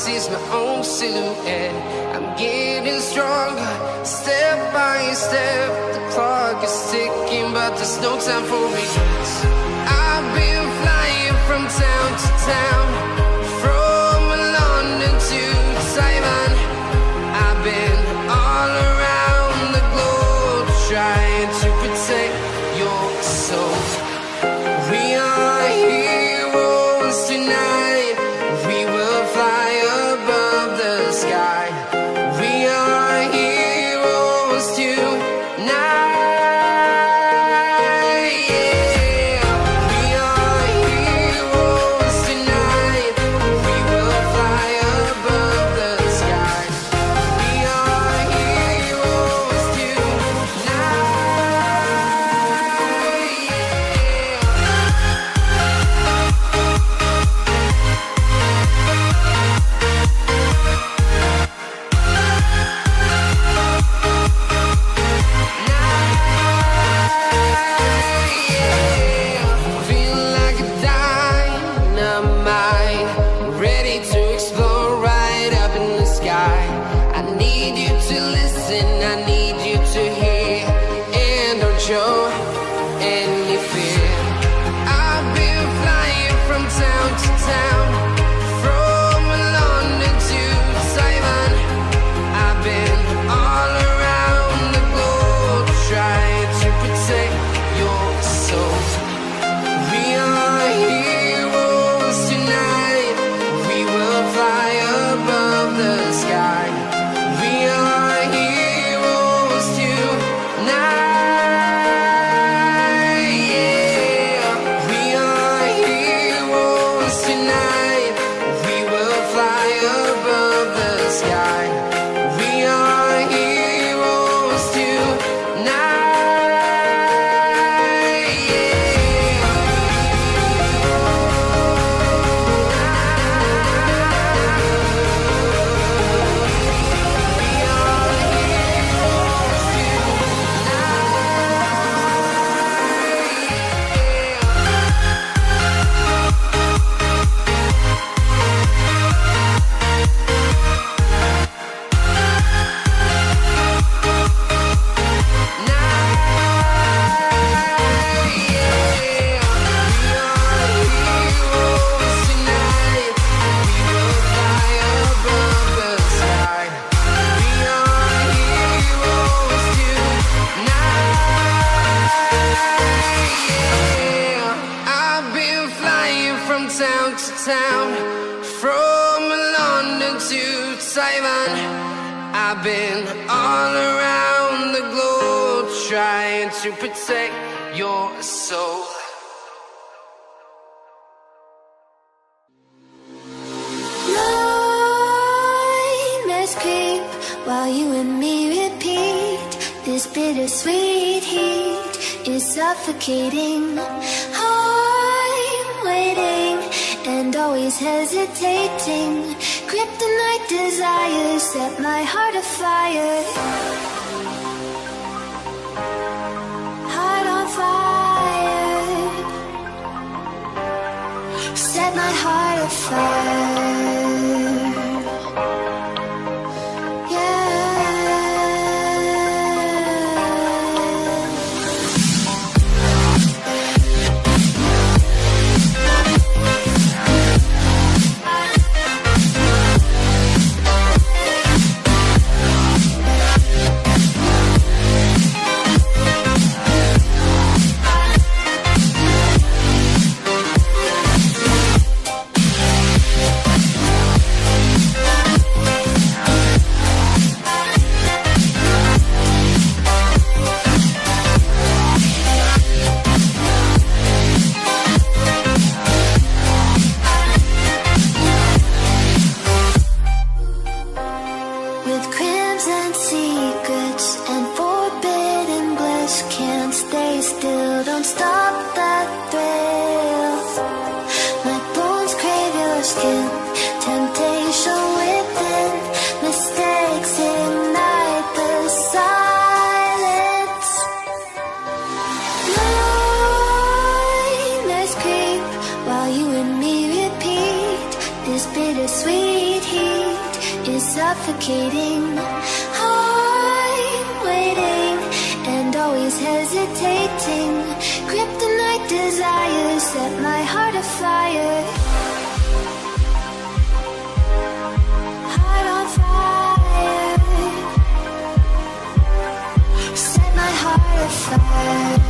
sees my own silhouette. I'm getting stronger, step by step. The clock is ticking, but there's no time for regrets. I've been flying from town to town, from London to Taiwan. I've been all around the globe, trying to protect your soul. We are heroes tonight. We will fly above the sky. We are heroes tonight. Yeah. We are heroes tonight. We will fly above the sky. We are heroes tonight. Feel like a dynamite, ready to explode right up in the sky. I need you to listen, I need you to hear, and don't show any fear. I've been flying from town to town, from London to Taiwan. I've been all around the globe, trying to protect your soul. We are heroes tonight. We will fly above the sky. We are heroes tonight. Yeah. We are heroes tonight. We will fly above the sky. We are heroes tonight. I've been flying from town to town, from London to Taiwan. I've been all around the globe, trying to protect your soul. Nightmares creep while you and me repeat. This bittersweet heat is suffocating. I'm waiting and always hesitating. Kryptonite desires set my heart afire. Heart on fire. Set my heart afire. With crimson secrets and forbidden bliss, can't stay still, don't stop that thrill. My bones crave your skin, temptation within, mistakes ignite the silence. Nightmares creep while you and me repeat this bittersweet heat. is suffocating. I'm waiting and always hesitating. Kryptonite desires set my heart afire. Heart on fire. Set my heart afire.